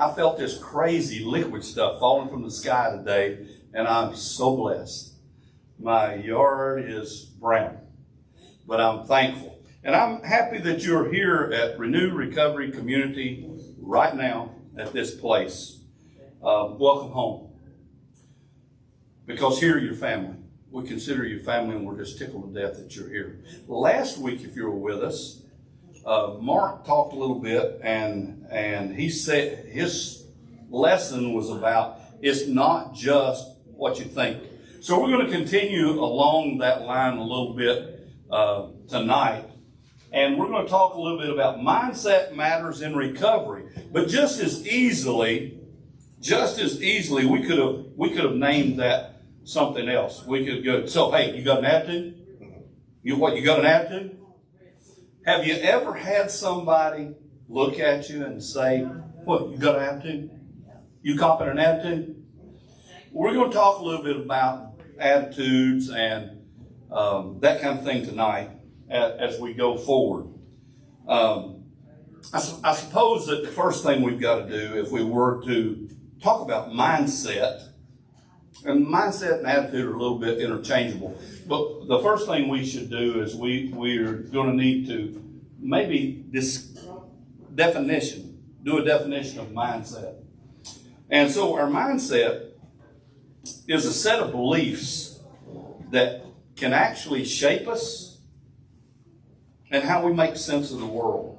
I felt this crazy liquid stuff falling from the sky today, and I'm so blessed. My yard is brown, but I'm thankful. And I'm happy that you're here at Renew Recovery Community right now at this place. Welcome home. Because here you're family. We consider you family, and we're just tickled to death that you're here. Last week, if you were with us, Mark talked a little bit, and he said his lesson was about it's not just what you think. So we're going to continue along that line a little bit tonight, and we're going to talk a little bit about mindset matters in recovery. But just as easily, we could have named that something else. We could go, so hey, you got an attitude? You got an attitude? Have you ever had somebody look at you and say, what, you got an attitude? You copping an attitude? We're going to talk a little bit about attitudes and that kind of thing tonight as we go forward. I suppose that the first thing we've got to do, if we were to talk about mindset, and mindset and attitude are a little bit interchangeable, but the first thing we should do is we're going to need to maybe do a definition of mindset. And so our mindset is a set of beliefs that can actually shape us and how we make sense of the world.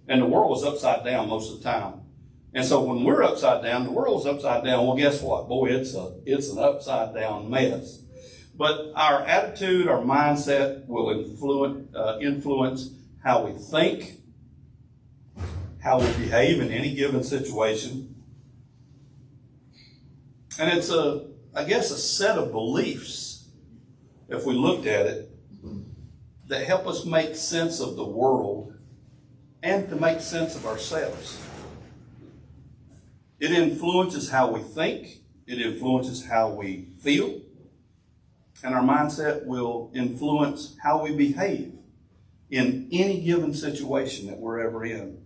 And the world is upside down most of the time. And so when we're upside down, the world's upside down. Well, guess what? Boy, it's an upside down mess. But our attitude, our mindset will influence how we think, how we behave in any given situation. And it's a set of beliefs, if we looked at it, that help us make sense of the world and to make sense of ourselves. It influences how we think, it influences how we feel, and our mindset will influence how we behave in any given situation that we're ever in.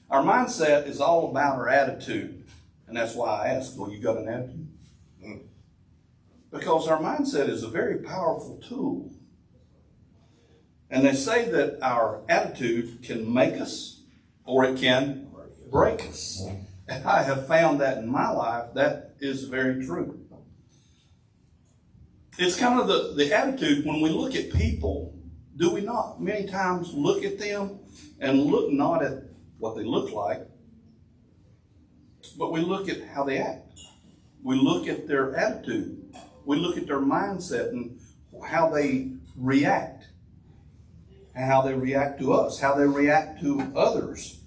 Our mindset is all about our attitude, and that's why I asked, well, you got an attitude? Because our mindset is a very powerful tool. And they say that our attitude can make us or it can break us. And I have found that in my life, that is very true. It's kind of the attitude when we look at people, do we not many times look at them and look not at what they look like, but we look at how they act. We look at their attitude. We look at their mindset and how they react. And how they react to us, how they react to others,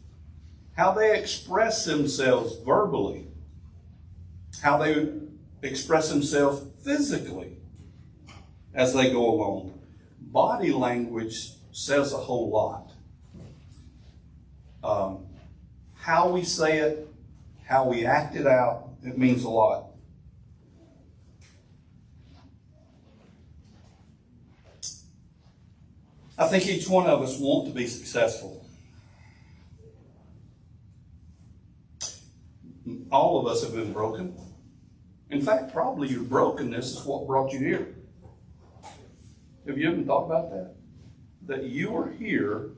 how they express themselves verbally, how they express themselves physically as they go along. Body language says a whole lot. How we say it, how we act it out, it means a lot. I think each one of us want to be successful. All of us have been broken. In fact, probably your brokenness is what brought you here. Have you ever thought about that? That you are here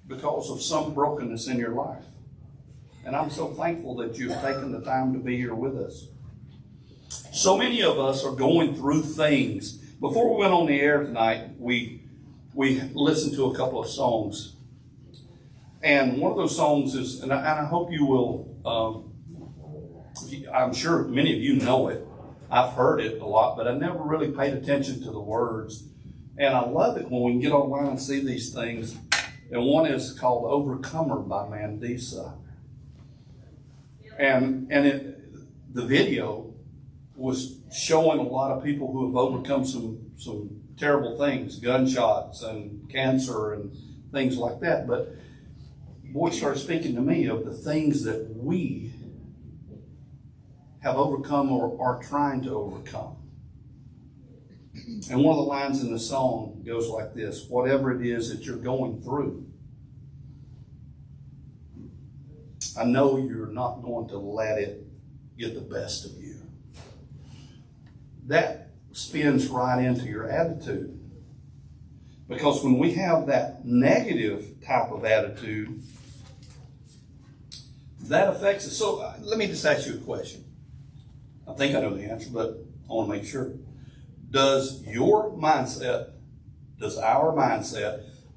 because of some brokenness in your life. And I'm so thankful that you've taken the time to be here with us. So many of us are going through things. Before we went on the air tonight, we listened to a couple of songs. And one of those songs is, and I hope you will, I'm sure many of you know it. I've heard it a lot, but I never really paid attention to the words. And I love it when we can get online and see these things. And one is called Overcomer by Mandisa. And the video was showing a lot of people who have overcome some terrible things, gunshots and cancer and things like that. But boy, it started speaking to me of the things that we have overcome or are trying to overcome. And one of the lines in the song goes like this: whatever it is that you're going through, I know you're not going to let it get the best of you. That spins right into your attitude. Because when we have that negative type of attitude, that affects us. So let me just ask you a question. I think I know the answer, but I want to make sure. Does our mindset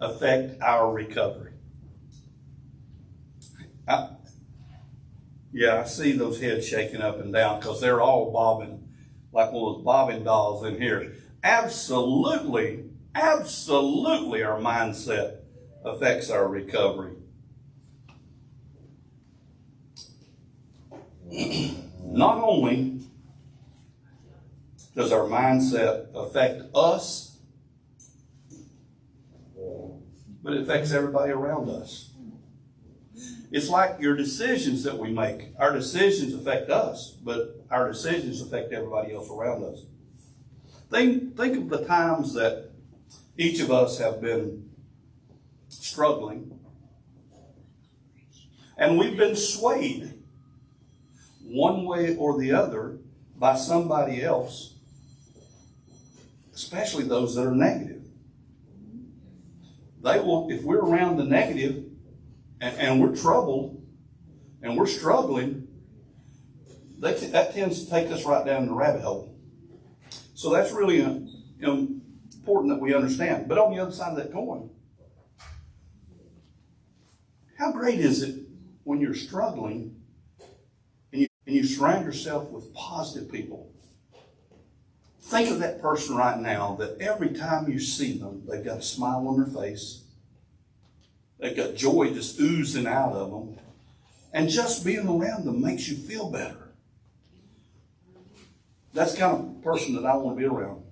affect our recovery? I see those heads shaking up and down because they're all bobbing like one of those bobbing dolls in here. Absolutely, our mindset affects our recovery. Not only does our mindset affect us, but it affects everybody around us. It's like your decisions that we make. Our decisions affect us, but our decisions affect everybody else around us. Think of the times that each of us have been struggling, and we've been swayed one way or the other by somebody else, especially those that are negative. They will, if we're around the negative and we're troubled and we're struggling, that tends to take us right down the rabbit hole. So that's really important that we understand. But on the other side of that coin, how great is it when you're struggling and you surround yourself with positive people? Think of that person right now that every time you see them, they've got a smile on their face. They've got joy just oozing out of them. And just being around them makes you feel better. That's the kind of person that I want to be around.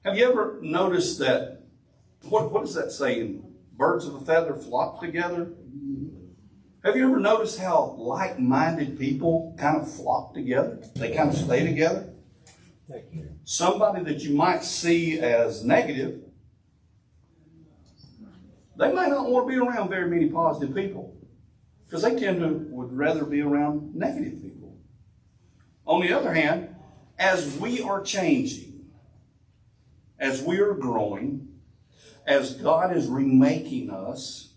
Have you ever noticed that, what does that saying? Birds of a feather flock together? Have you ever noticed how like-minded people kind of flock together? They kind of stay together? Somebody that you might see as negative, they might not want to be around very many positive people because they would rather be around negative people. On the other hand, as we are changing, as we are growing, as God is remaking us,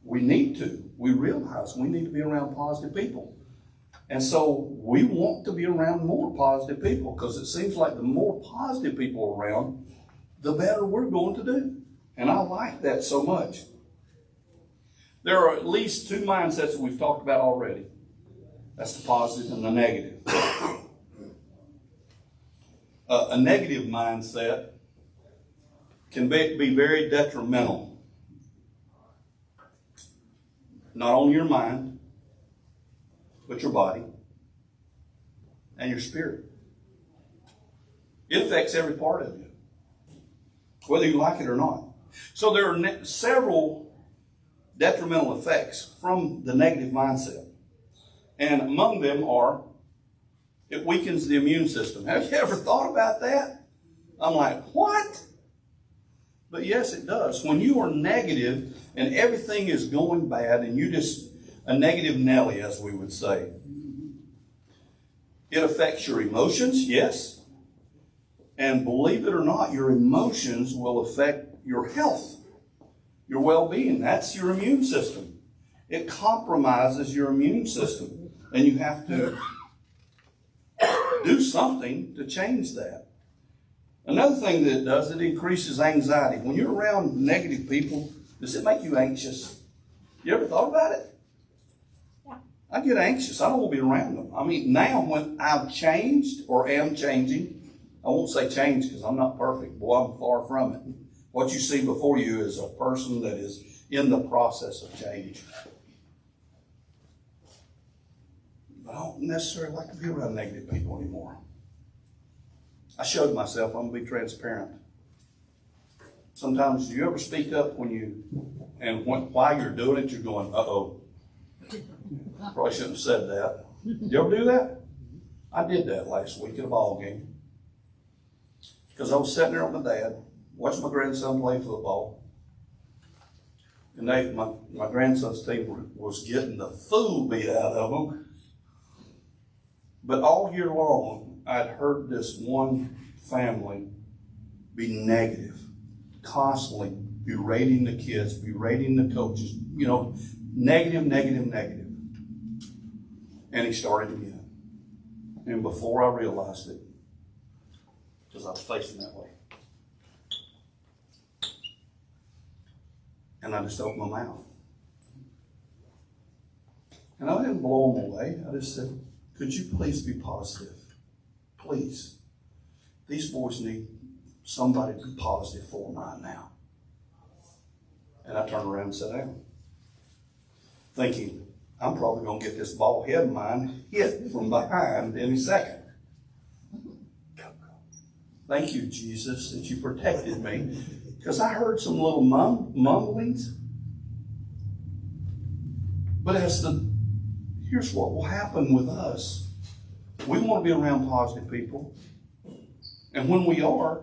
we realize we need to be around positive people. And so we want to be around more positive people because it seems like the more positive people around, the better we're going to do. And I like that so much. There are at least two mindsets that we've talked about already. That's the positive and the negative. A negative mindset can be very detrimental. Not only your mind, but your body and your spirit. It affects every part of you, whether you like it or not. So there are several detrimental effects from the negative mindset. And among them are, it weakens the immune system. Have you ever thought about that? I'm like, what? But yes, it does. When you are negative and everything is going bad and you just, a negative Nelly, as we would say, it affects your emotions, yes. And believe it or not, your emotions will affect your health, your well-being. That's your immune system. It compromises your immune system. And you have to do something to change that. Another thing that it does, it increases anxiety. When you're around negative people, does it make you anxious? You ever thought about it? Yeah. I get anxious. I don't want to be around them. I mean, now when I've changed or am changing, I won't say change because I'm not perfect. Boy, I'm far from it. What you see before you is a person that is in the process of change. But I don't necessarily like to be around negative people anymore. I showed myself, I'm going to be transparent. Sometimes, do you ever speak up while you're doing it, you're going, uh-oh. Probably shouldn't have said that. Did you ever do that? I did that last week at a ball game. Because I was sitting there with my dad, watching my grandson play football. And my grandson's team was getting the fool beat out of them. But all year long, I'd heard this one family be negative, constantly berating the kids, berating the coaches, negative, negative, negative. And he started again. And before I realized it, because I was facing that way, and I just opened my mouth. And I didn't blow them away. I just said, could you please be positive? Please. These boys need somebody to be positive for them right now. And I turned around and sat down, thinking, I'm probably going to get this bald head of mine hit from behind any second. Thank you, Jesus, that you protected me. Because I heard some little mumblings. But here's what will happen with us. We want to be around positive people. And when we are,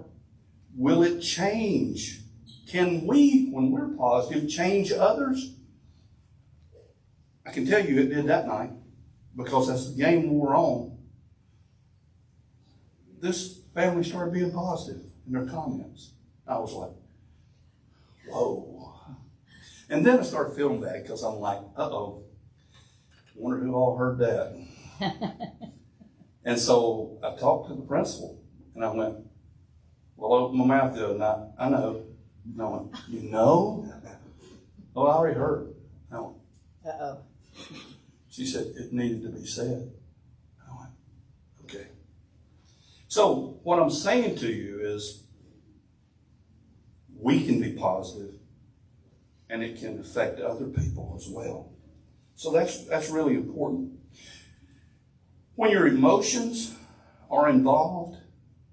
will it change? Can we, when we're positive, change others? I can tell you it did that night, because as the game wore on, this family started being positive in their comments. I was like, whoa. And then I started feeling bad, because I'm like, uh-oh, wonder who all heard that. And so I talked to the principal, and I went, well, I opened my mouth the other night. I know. And I went, you know? Oh, I already heard. I went, uh-oh. She said it needed to be said. I went, okay. So what I'm saying to you is, we can be positive, and it can affect other people as well. So that's really important. When your emotions are involved,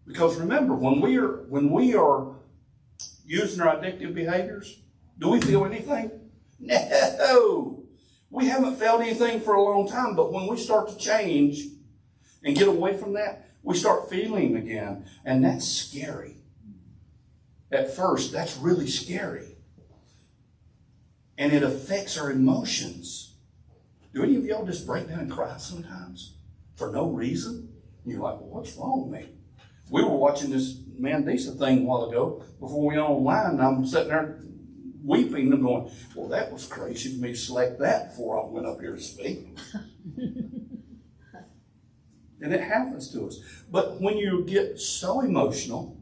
because remember, when we are using our addictive behaviors, do we feel anything? No. We haven't felt anything for a long time, but when we start to change and get away from that, we start feeling again, and that's scary. At first, that's really scary. And it affects our emotions. Do any of y'all just break down and cry sometimes for no reason? And you're like, well, what's wrong with me? We were watching this Mandisa thing a while ago before we went online, and I'm sitting there weeping and going, well, that was crazy for me to select that before I went up here to speak. And it happens to us. But when you get so emotional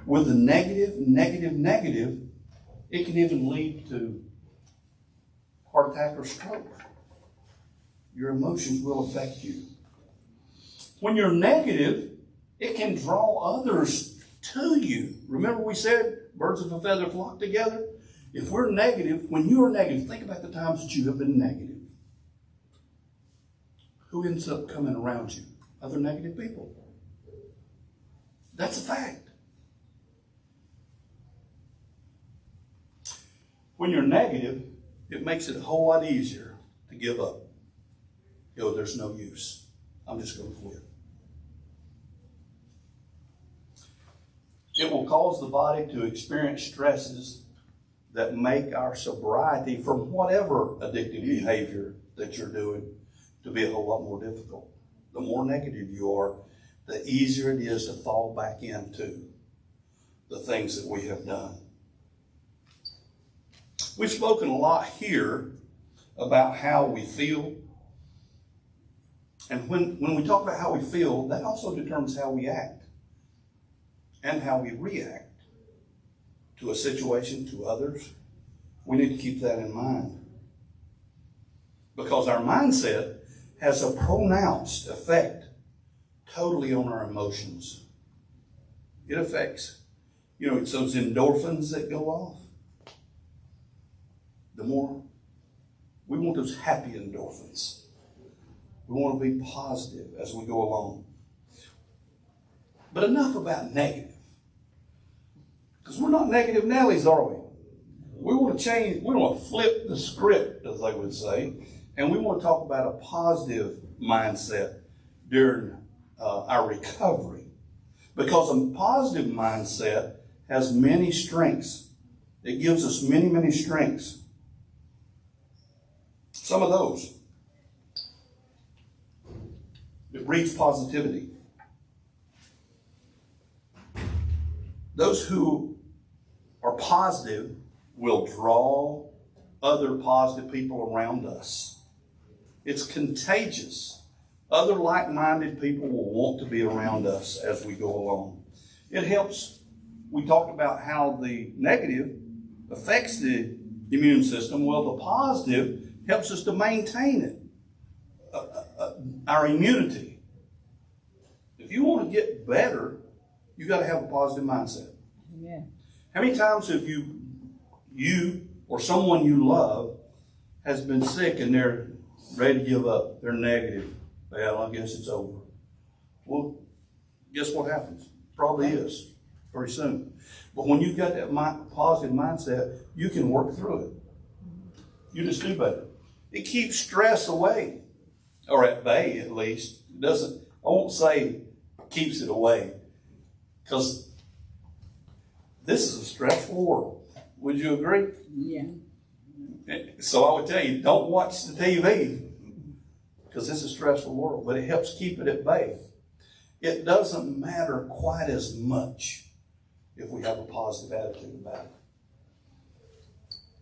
with the negative, it can even lead to heart attack or stroke. Your emotions will affect you. When you're negative, it can draw others to you. Remember we said birds of a feather flock together? If we're negative, when you are negative, think about the times that you have been negative. Who ends up coming around you? Other negative people. That's a fact. When you're negative, it makes it a whole lot easier to give up. There's no use. I'm just going to quit. It will cause the body to experience stresses that make our sobriety from whatever addictive behavior that you're doing to be a whole lot more difficult. The more negative you are, the easier it is to fall back into the things that we have done. We've spoken a lot here about how we feel. And when we talk about how we feel, that also determines how we act and how we react to a situation, to others. We need to keep that in mind. Because our mindset has a pronounced effect totally on our emotions. It affects, it's those endorphins that go off. The more, we want those happy endorphins. We want to be positive as we go along. But enough about negative. Because we're not negative Nellies, are we? We want to change, we want to flip the script, as they would say, and we want to talk about a positive mindset during our recovery. Because a positive mindset has many strengths. It gives us many, many strengths Some of those. It breeds positivity. Those who are positive will draw other positive people around us. It's contagious. Other like-minded people will want to be around us as we go along. It helps. We talked about how the negative affects the immune system. Well, the positive helps us to maintain it, our immunity. If you want to get better, you got to have a positive mindset. Yeah. How many times have you or someone you love has been sick and they're ready to give up? They're negative. Well, I guess it's over. Well, guess what happens? Probably is pretty soon. But when you've got that positive mindset, you can work through it. You just do better. It keeps stress away, or at bay at least. It doesn't. I won't say keeps it away, because this is a stressful world. Would you agree? Yeah. So I would tell you, don't watch the TV, because it's a stressful world, but it helps keep it at bay. It doesn't matter quite as much if we have a positive attitude about it.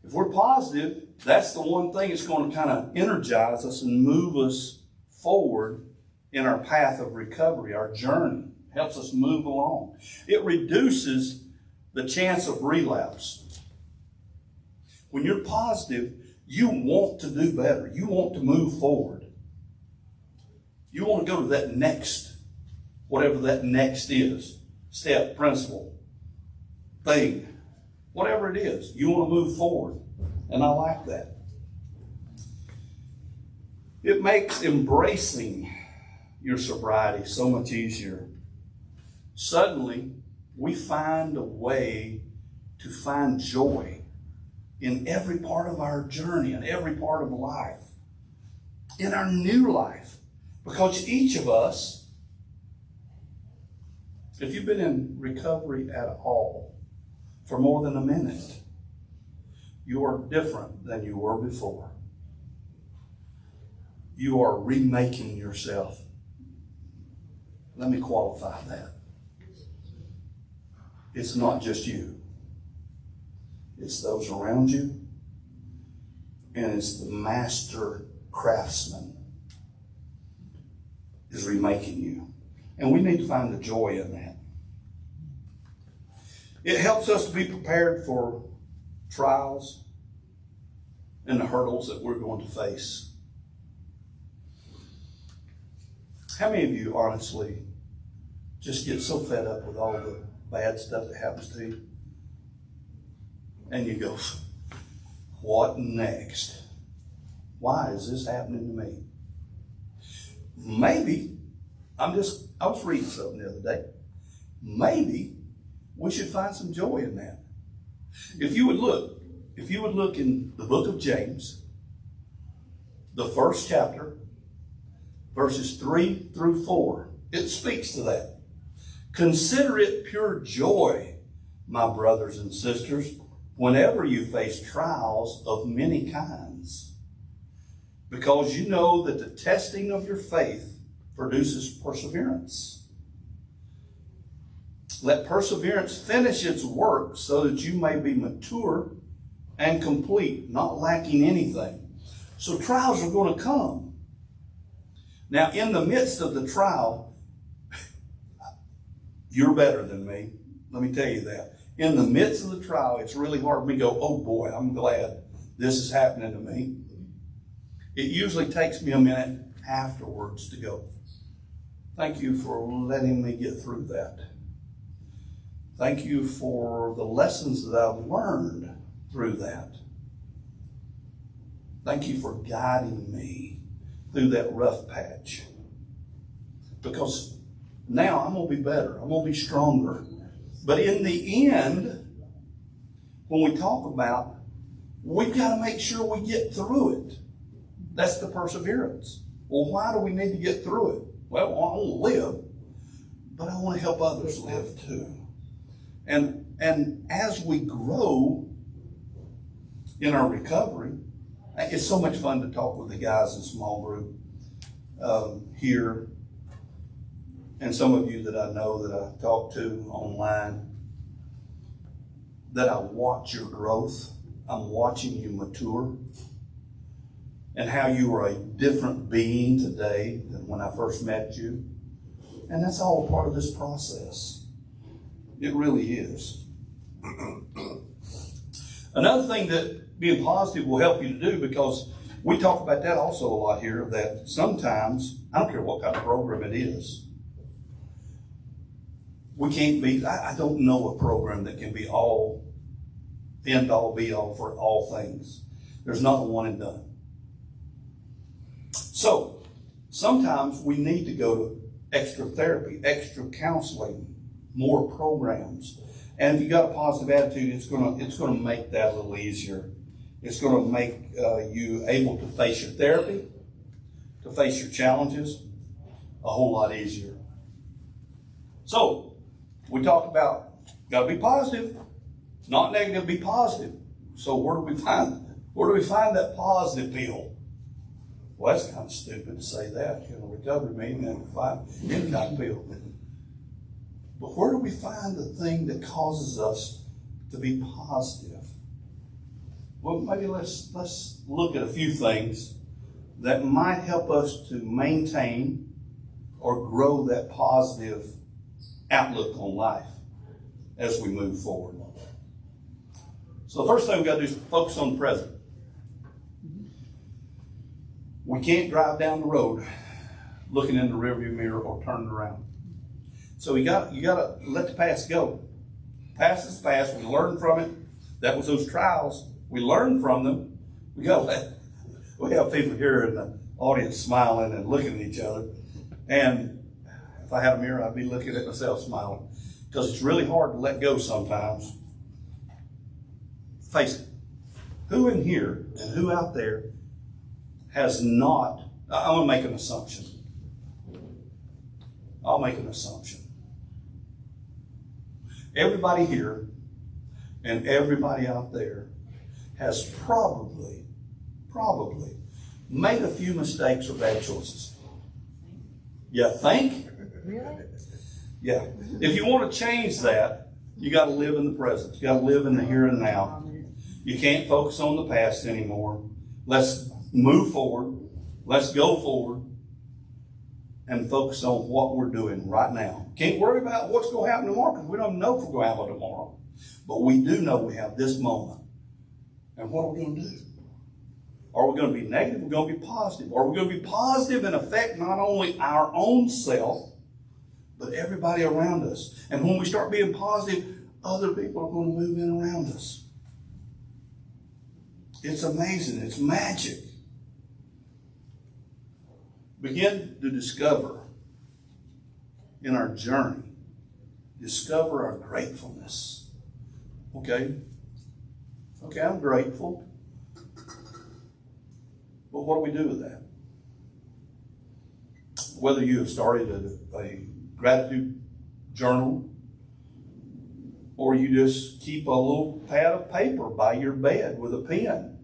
If we're positive, that's the one thing that's going to kind of energize us and move us forward in our path of recovery, our journey. Helps us move along. It reduces the chance of relapse. When you're positive, you want to do better. You want to move forward. You want to go to that next, whatever that next is, step, principle, thing, whatever it is. You want to move forward. And I like that. It makes embracing your sobriety so much easier. Suddenly, we find a way to find joy in every part of our journey, in every part of life, in our new life. Because each of us, if you've been in recovery at all for more than a minute, you are different than you were before. You are remaking yourself. Let me qualify that. It's not just you. It's those around you, and it's the master craftsman is remaking you. And we need to find the joy in that. It helps us to be prepared for trials and the hurdles that we're going to face. How many of you honestly just get so fed up with all the bad stuff that happens to you? And you go, what next? Why is this happening to me? Maybe, I was reading something the other day. Maybe we should find some joy in that. If you would look in the book of James, the first chapter, verses 3 through 4, it speaks to that. Consider it pure joy, my brothers and sisters, whenever you face trials of many kinds, because you know that the testing of your faith produces perseverance. Let perseverance finish its work so that you may be mature and complete, not lacking anything. So trials are going to come. Now, in the midst of the trial, you're better than me. Let me tell you that. In the midst of the trial, it's really hard for me to go, oh boy, I'm glad this is happening to me. It usually takes me a minute afterwards to go, thank you for letting me get through that. Thank you for the lessons that I've learned through that. Thank you for guiding me through that rough patch. Because now I'm going to be better. I'm going to be stronger. But in the end, when we talk about, we've got to make sure we get through it. That's the perseverance. Well, why do we need to get through it? Well, I want to live, but I want to help others live too. And as we grow in our recovery, It's so much fun to talk with the guys in small group here, and some of you that I know that I talk to online, that I watch your growth. I'm watching you mature and how you are a different being today than when I first met you. And that's all a part of this process. It really is. Another thing that being positive will help you to do, because we talk about that also a lot here, that sometimes, I don't care what kind of program it is, we can't be, I don't know a program that can be all, end all, be all for all things. There's not a one and done. So, sometimes we need to go to extra therapy, extra counseling, more programs. And if you got a positive attitude, it's gonna make that a little easier. It's gonna make you able to face your therapy, to face your challenges a whole lot easier. So, we talked about gotta be positive, not negative, be positive. So where do we find that positive pill? Well, that's kind of stupid to say that in a recovery meeting and find any kind of pill. But where do we find the thing that causes us to be positive? Well, maybe let's look at a few things that might help us to maintain or grow that positive outlook on life as we move forward. So the first thing we've got to do is focus on the present. We can't drive down the road looking in the rearview mirror or turning around. So you got to let the past go. Past is past. We learn from it. That was those trials. We learned from them. We have people here in the audience smiling and looking at each other. And if I had a mirror, I'd be looking at myself smiling, because it's really hard to let go sometimes. Face it. Who in here and who out there has not, I'm going to make an assumption. I'll make an assumption. Everybody here and everybody out there has probably made a few mistakes or bad choices. You think? Really? Yeah. If you want to change that, you got to live in the present. You got to live in the here and now. You can't focus on the past anymore. Let's move forward. Let's go forward and focus on what we're doing right now. Can't worry about what's going to happen tomorrow, because we don't know if we're going to happen tomorrow. But we do know we have this moment. And what are we going to do? Are we going to be negative? We're going to be positive. Are we going to be positive and affect not only our own self, but everybody around us? And when we start being positive, other people are going to move in around us. It's amazing. It's magic. Begin to discover in our journey, discover our gratefulness. Okay, I'm grateful. But what do we do with that? Whether you have started a gratitude journal, or you just keep a little pad of paper by your bed with a pen,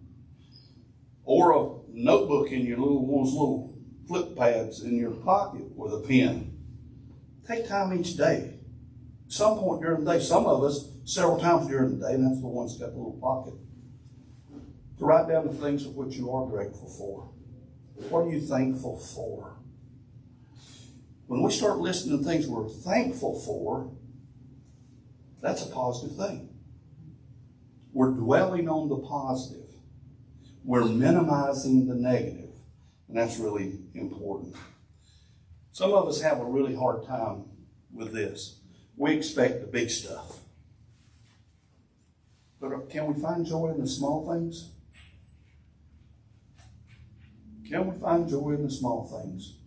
or a notebook in your one of those little flip pads in your pocket with a pen. Take time each day. At some point during the day, some of us several times during the day, and that's the ones that got the little pocket, to write down the things of which you are grateful for. What are you thankful for? When we start listening to things we're thankful for, that's a positive thing. We're dwelling on the positive. We're minimizing the negative. And that's really important. Some of us have a really hard time with this. We expect the big stuff. But can we find joy in the small things? Can we find joy in the small things?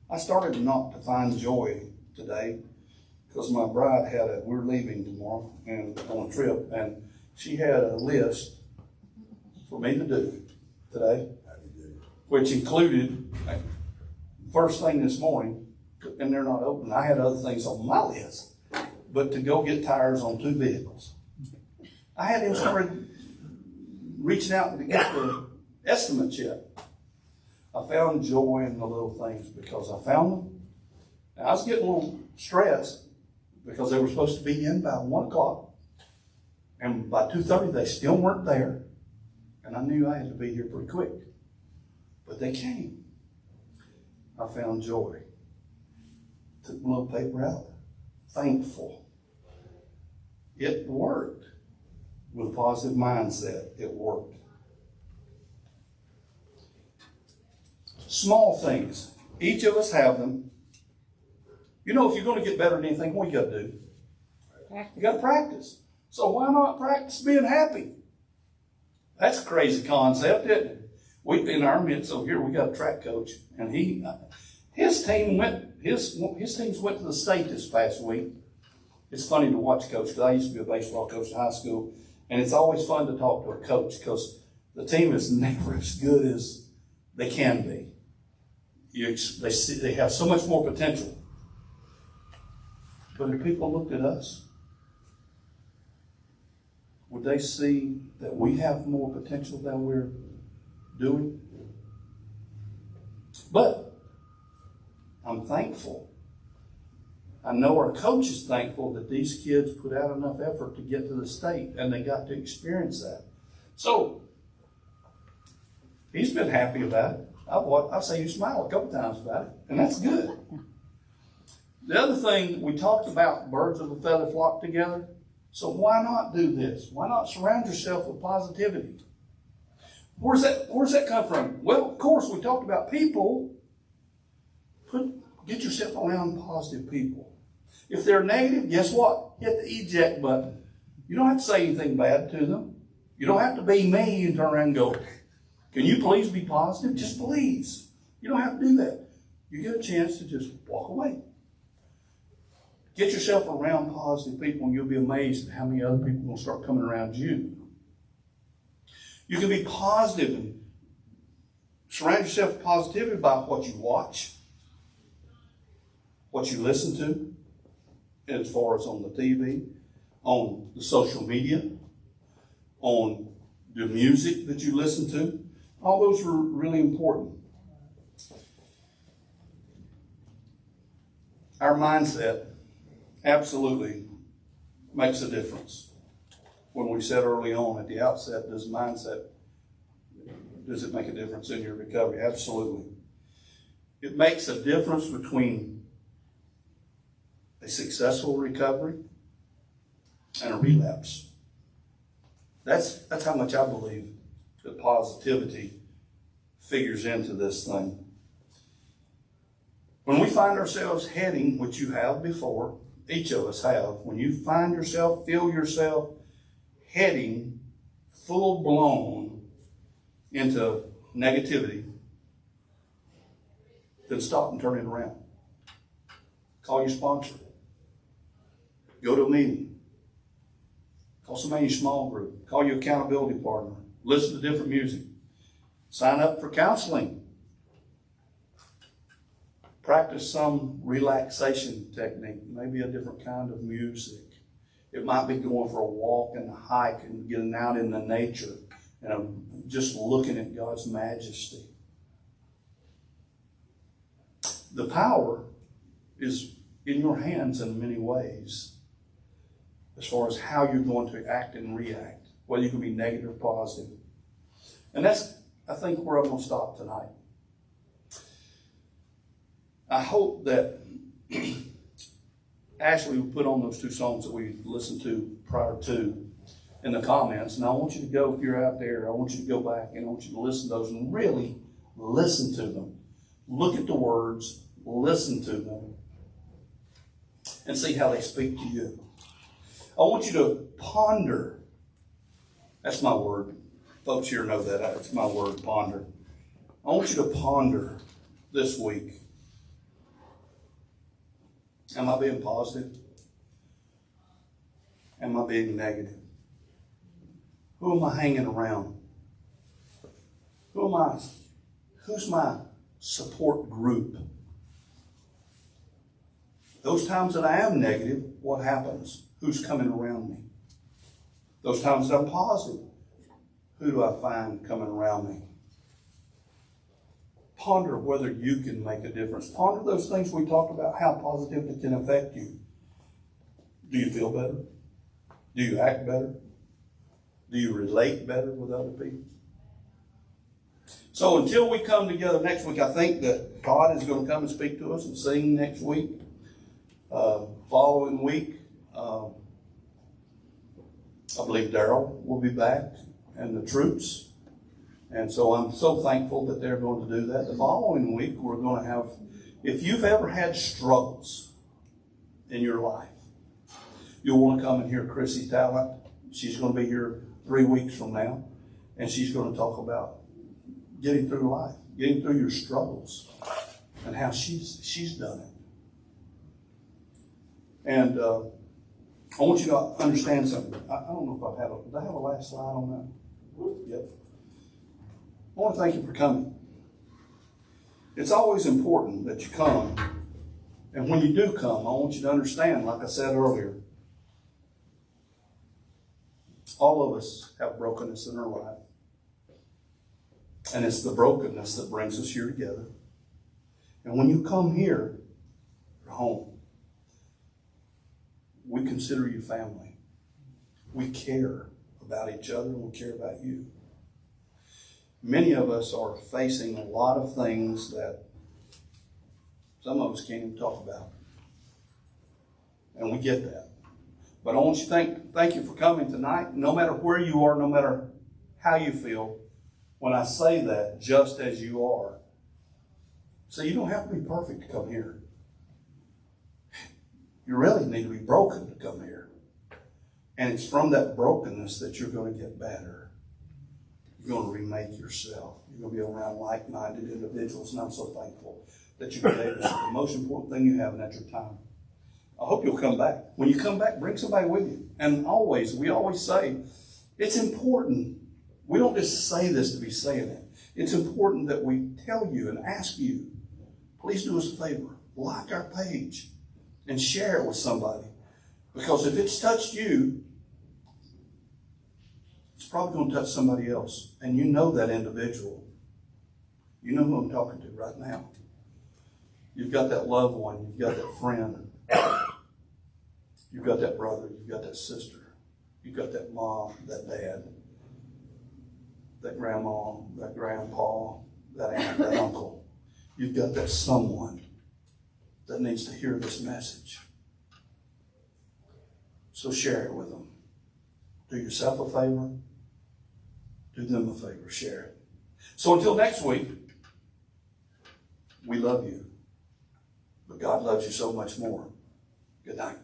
I started not to find joy today because my bride we're leaving tomorrow and on a trip, and she had a list for me to do today, which included, first thing this morning, and they're not open, I had other things on my list, but to go get tires on 2 vehicles. I had him started reaching out to get the estimates yet. I found joy in the little things because I found them. And I was getting a little stressed because they were supposed to be in by 1 o'clock. And by 2:30, they still weren't there. And I knew I had to be here pretty quick. But they came. I found joy. Took my little paper out. Thankful. It worked. With a positive mindset, it worked. Small things. Each of us have them. You know, if you're going to get better at anything, what you got to do? You got to practice. So why not practice being happy? That's a crazy concept, isn't it? We in our midst over here, we got a track coach, and his teams went to the state this past week. It's funny to watch coach because I used to be a baseball coach in high school, and it's always fun to talk to a coach because the team is never as good as they can be. They have so much more potential. But if people looked at us, would they see that we have more potential than we're doing? But I'm thankful. I know our coach is thankful that these kids put out enough effort to get to the state and they got to experience that. So he's been happy about it. I've seen you smile a couple times about it, and that's good. The other thing, we talked about birds of a feather flock together. So why not do this? Why not surround yourself with positivity? Where's that come from? Well, of course, we talked about people. Get yourself around positive people. If they're negative, guess what? Hit the eject button. You don't have to say anything bad to them. You don't have to be mean and turn around and go, can you please be positive? Just please. You don't have to do that. You get a chance to just walk away. Get yourself around positive people and you'll be amazed at how many other people will start coming around you. You can be positive and surround yourself with positivity by what you watch, what you listen to, as far as on the TV, on the social media, on the music that you listen to. All those are really important. Our mindset absolutely makes a difference. When we said early on at the outset, does it make a difference in your recovery? Absolutely. It makes a difference between a successful recovery and a relapse. That's how much I believe that positivity figures into this thing. When we find ourselves heading, which you have before, each of us have, when you feel yourself heading full blown into negativity, then stop and turn it around. Call your sponsor. Go to a meeting. Call somebody in your small group. Call your accountability partner. Listen to different music. Sign up for counseling. Practice some relaxation technique, maybe a different kind of music. It might be going for a walk and a hike and getting out in the nature and just looking at God's majesty. The power is in your hands in many ways as far as how you're going to act and react, whether you can be negative or positive. And that's, I think, where I'm going to stop tonight. I hope that Ashley will put on those 2 songs that we listened to prior to in the comments. And I want you to go, if you're out there, I want you to go back and I want you to listen to those and really listen to them. Look at the words, listen to them, and see how they speak to you. I want you to ponder. That's my word. Folks here know that. It's my word, ponder. I want you to ponder this week. Am I being positive? Am I being negative? Who am I hanging around? Who's my support group? Those times that I am negative, what happens? Who's coming around me? Those times that I'm positive, who do I find coming around me? Ponder whether you can make a difference. Ponder those things we talked about, how positive it can affect you. Do you feel better? Do you act better? Do you relate better with other people? So until we come together next week, I think that Todd is going to come and speak to us and sing next week. Following week, I believe Daryl will be back and the troops. And so I'm so thankful that they're going to do that. The following week, we're going to have, if you've ever had struggles in your life, you'll want to come and hear Chrissy Talent. She's going to be here 3 weeks from now, and she's going to talk about getting through life, getting through your struggles, and how she's done it. And I want you to understand something. I don't know if did I have a last slide on that? Yep. I want to thank you for coming. It's always important that you come. And when you do come, I want you to understand, like I said earlier, all of us have brokenness in our life. And it's the brokenness that brings us here together. And when you come here, you're home. We consider you family. We care about each other and we care about you. Many of us are facing a lot of things that some of us can't even talk about. And we get that. But I want you to thank you for coming tonight. No matter where you are, no matter how you feel, when I say that, just as you are. So you don't have to be perfect to come here. You really need to be broken to come here. And it's from that brokenness that you're going to get better. You're going to remake yourself. You're going to be around like-minded individuals. And I'm so thankful that you're able to. The most important thing you have, and that's your time. I hope you'll come back. When you come back, bring somebody with you. And we always say, it's important. We don't just say this to be saying it. It's important that we tell you and ask you, please do us a favor. Like our page and share it with somebody. Because if it's touched you, it's probably going to touch somebody else. And you know that individual. You know who I'm talking to right now. You've got that loved one. You've got that friend. You've got that brother. You've got that sister. You've got that mom, that dad, that grandma, that grandpa, that aunt, that uncle. You've got that someone that needs to hear this message. So share it with them. Do yourself a favor. Do them a favor. Share it. So until next week, we love you. But God loves you so much more. Good night.